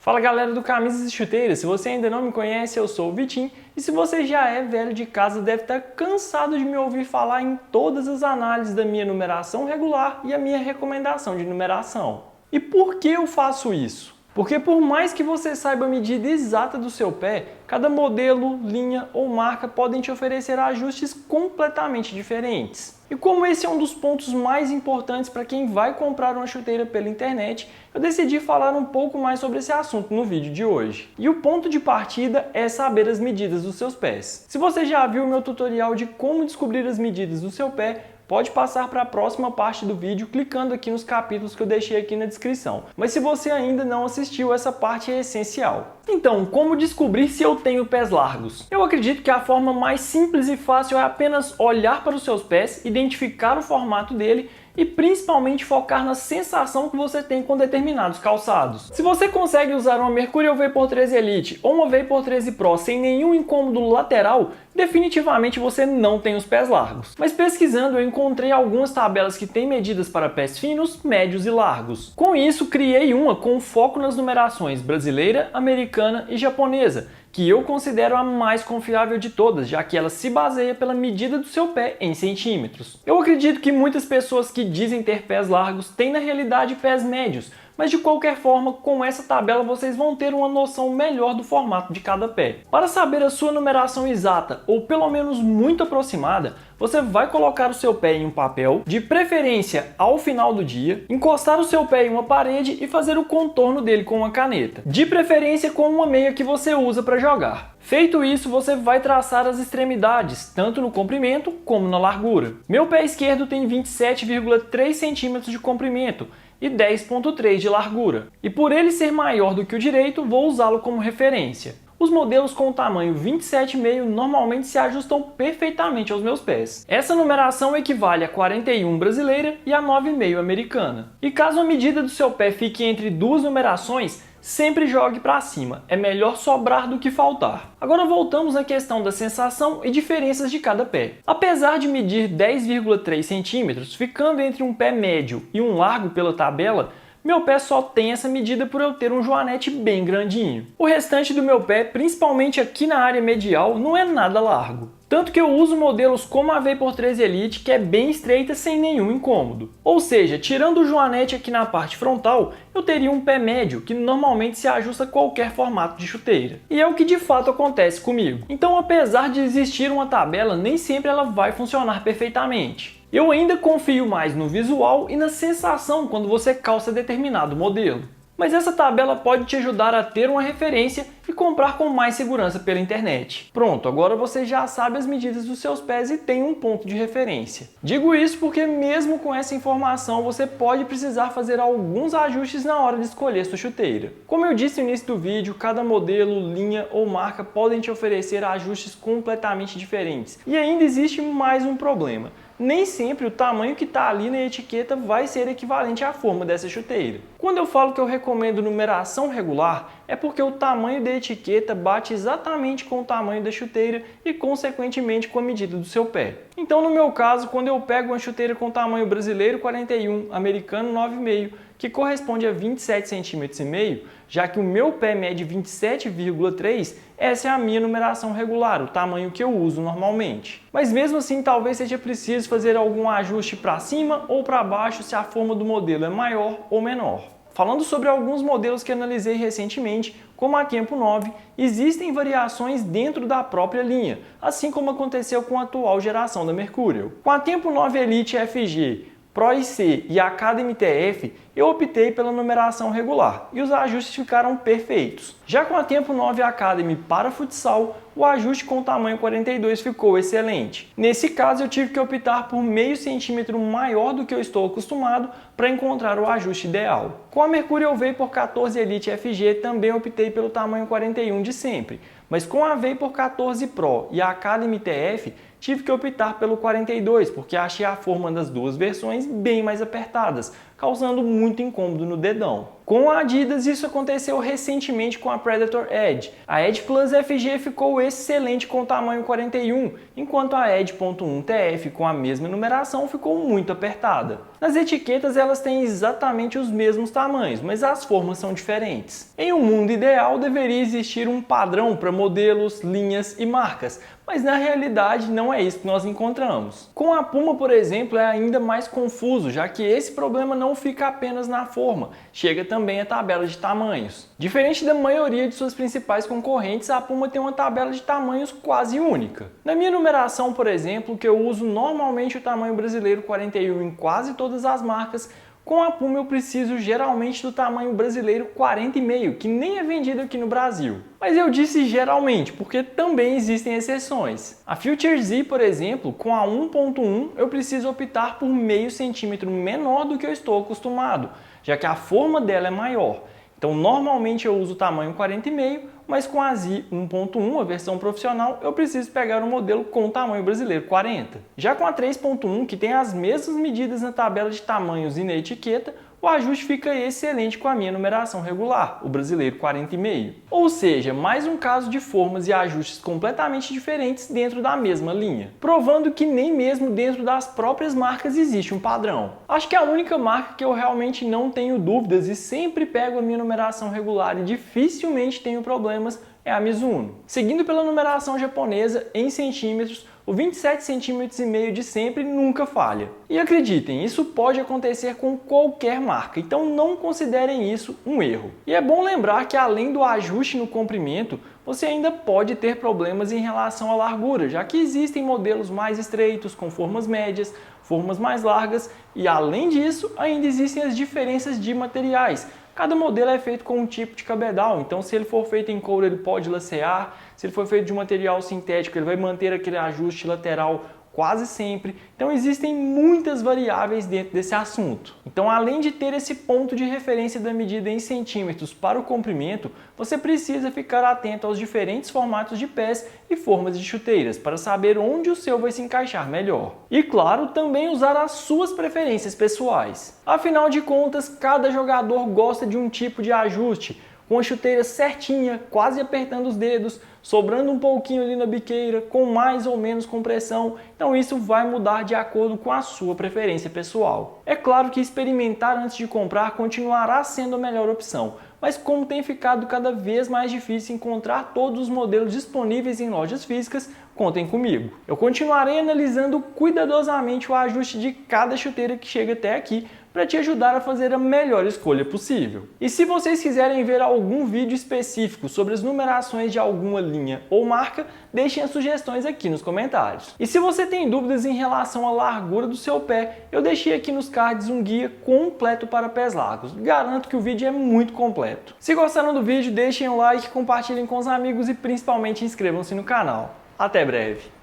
Fala galera do Camisas e Chuteiras, se você ainda não me conhece, eu sou o Vitinho e se você já é velho de casa deve estar cansado de me ouvir falar em todas as análises da minha numeração regular e a minha recomendação de numeração. E por que eu faço isso? Porque por mais que você saiba a medida exata do seu pé, cada modelo, linha ou marca podem te oferecer ajustes completamente diferentes. E como esse é um dos pontos mais importantes para quem vai comprar uma chuteira pela internet, eu decidi falar um pouco mais sobre esse assunto no vídeo de hoje. E o ponto de partida é saber as medidas dos seus pés. Se você já viu o meu tutorial de como descobrir as medidas do seu pé, pode passar para a próxima parte do vídeo clicando aqui nos capítulos que eu deixei aqui na descrição. Mas se você ainda não assistiu, essa parte é essencial. Então, como descobrir se eu tenho pés largos? Eu acredito que a forma mais simples e fácil é apenas olhar para os seus pés, identificar o formato dele e principalmente focar na sensação que você tem com determinados calçados. Se você consegue usar uma Mercurial Vapor 13 Elite ou uma Vapor 13 Pro sem nenhum incômodo lateral, definitivamente você não tem os pés largos. Mas pesquisando eu encontrei algumas tabelas que têm medidas para pés finos, médios e largos. Com isso criei uma com foco nas numerações brasileira, americana e japonesa, que eu considero a mais confiável de todas, já que ela se baseia pela medida do seu pé em centímetros. Eu acredito que muitas pessoas que dizem ter pés largos têm na realidade pés médios, mas de qualquer forma, com essa tabela vocês vão ter uma noção melhor do formato de cada pé. Para saber a sua numeração exata, ou pelo menos muito aproximada, você vai colocar o seu pé em um papel, de preferência ao final do dia, encostar o seu pé em uma parede e fazer o contorno dele com uma caneta, de preferência com uma meia que você usa para jogar. Feito isso, você vai traçar as extremidades, tanto no comprimento como na largura. Meu pé esquerdo tem 27,3 centímetros de comprimento e 10,3 de largura. E por ele ser maior do que o direito, vou usá-lo como referência. Os modelos com o tamanho 27,5 normalmente se ajustam perfeitamente aos meus pés. Essa numeração equivale a 41 brasileira e a 9,5 americana. E caso a medida do seu pé fique entre duas numerações, sempre jogue para cima, é melhor sobrar do que faltar. Agora voltamos à questão da sensação e diferenças de cada pé. Apesar de medir 10,3 centímetros, ficando entre um pé médio e um largo pela tabela, meu pé só tem essa medida por eu ter um joanete bem grandinho. O restante do meu pé, principalmente aqui na área medial, não é nada largo. Tanto que eu uso modelos como a Vapor 13 Elite, que é bem estreita sem nenhum incômodo. Ou seja, tirando o joanete aqui na parte frontal, eu teria um pé médio, que normalmente se ajusta a qualquer formato de chuteira. E é o que de fato acontece comigo. Então, apesar de existir uma tabela, nem sempre ela vai funcionar perfeitamente. Eu ainda confio mais no visual e na sensação quando você calça determinado modelo. Mas essa tabela pode te ajudar a ter uma referência e comprar com mais segurança pela internet. Pronto, agora você já sabe as medidas dos seus pés e tem um ponto de referência. Digo isso porque mesmo com essa informação você pode precisar fazer alguns ajustes na hora de escolher sua chuteira. Como eu disse no início do vídeo, cada modelo, linha ou marca podem te oferecer ajustes completamente diferentes. E ainda existe mais um problema. Nem sempre o tamanho que está ali na etiqueta vai ser equivalente à forma dessa chuteira. Quando eu falo que eu recomendo numeração regular, é porque o tamanho da etiqueta bate exatamente com o tamanho da chuteira e, consequentemente, com a medida do seu pé. Então, no meu caso, quando eu pego uma chuteira com tamanho brasileiro 41, americano 9,5, que corresponde a 27,5 cm, já que o meu pé mede 27,3, essa é a minha numeração regular, o tamanho que eu uso normalmente. Mas mesmo assim, talvez seja preciso fazer algum ajuste para cima ou para baixo se a forma do modelo é maior ou menor. Falando sobre alguns modelos que analisei recentemente, como a Tempo 9, existem variações dentro da própria linha, assim como aconteceu com a atual geração da Mercurial. Com a Tempo 9 Elite FG, Pro IC e Academy TF, eu optei pela numeração regular e os ajustes ficaram perfeitos. Já com a Tempo 9 Academy para futsal, o ajuste com o tamanho 42 ficou excelente. Nesse caso, eu tive que optar por meio centímetro maior do que eu estou acostumado para encontrar o ajuste ideal. Com a Mercurial Vapor 14 Elite FG, também optei pelo tamanho 41 de sempre, mas com a Vapor 14 Pro e a Academy TF, tive que optar pelo 42, porque achei a forma das duas versões bem mais apertadas, causando muito incômodo no dedão. Com a Adidas, isso aconteceu recentemente com a Predator Edge. A Edge Plus FG ficou excelente com o tamanho 41, enquanto a Edge.1 TF com a mesma numeração ficou muito apertada. Nas etiquetas elas têm exatamente os mesmos tamanhos, mas as formas são diferentes. Em um mundo ideal deveria existir um padrão para modelos, linhas e marcas, mas na realidade não é isso que nós encontramos. Com a Puma, por exemplo, é ainda mais confuso, já que esse problema não fica apenas na forma, chega também a tabela de tamanhos. Diferente da maioria de suas principais concorrentes, a Puma tem uma tabela de tamanhos quase única. Na minha numeração, por exemplo, que eu uso normalmente o tamanho brasileiro 41 em quase todas as marcas, com a Puma eu preciso geralmente do tamanho brasileiro 40,5, que nem é vendido aqui no Brasil. Mas eu disse geralmente, porque também existem exceções. A Future Z, por exemplo, com a 1.1 eu preciso optar por meio centímetro menor do que eu estou acostumado, já que a forma dela é maior. Então normalmente eu uso o tamanho 40,5, mas com a Z 1.1, a versão profissional, eu preciso pegar um modelo com o tamanho brasileiro 40. Já com a 3.1, que tem as mesmas medidas na tabela de tamanhos e na etiqueta, o ajuste fica excelente com a minha numeração regular, o brasileiro 40,5. Ou seja, mais um caso de formas e ajustes completamente diferentes dentro da mesma linha, provando que nem mesmo dentro das próprias marcas existe um padrão. Acho que a única marca que eu realmente não tenho dúvidas e sempre pego a minha numeração regular e dificilmente tenho problemas é a Mizuno. Seguindo pela numeração japonesa em centímetros, o 27,5 cm de sempre nunca falha. E acreditem, isso pode acontecer com qualquer marca, então não considerem isso um erro. E é bom lembrar que além do ajuste no comprimento, você ainda pode ter problemas em relação à largura, já que existem modelos mais estreitos, com formas médias, formas mais largas e além disso, ainda existem as diferenças de materiais. Cada modelo é feito com um tipo de cabedal, então se ele for feito em couro ele pode lacear, se ele for feito de um material sintético ele vai manter aquele ajuste lateral quase sempre. Então existem muitas variáveis dentro desse assunto. Então além de ter esse ponto de referência da medida em centímetros para o comprimento, você precisa ficar atento aos diferentes formatos de pés e formas de chuteiras para saber onde o seu vai se encaixar melhor. E claro, também usar as suas preferências pessoais. Afinal de contas, cada jogador gosta de um tipo de ajuste, com a chuteira certinha, quase apertando os dedos, sobrando um pouquinho ali na biqueira, com mais ou menos compressão. Então isso vai mudar de acordo com a sua preferência pessoal. É claro que experimentar antes de comprar continuará sendo a melhor opção, mas como tem ficado cada vez mais difícil encontrar todos os modelos disponíveis em lojas físicas, contem comigo. Eu continuarei analisando cuidadosamente o ajuste de cada chuteira que chega até aqui, para te ajudar a fazer a melhor escolha possível. E se vocês quiserem ver algum vídeo específico sobre as numerações de alguma linha ou marca, deixem as sugestões aqui nos comentários. E se você tem dúvidas em relação à largura do seu pé, eu deixei aqui nos cards um guia completo para pés largos. Garanto que o vídeo é muito completo. Se gostaram do vídeo, deixem um like, compartilhem com os amigos e principalmente inscrevam-se no canal. Até breve!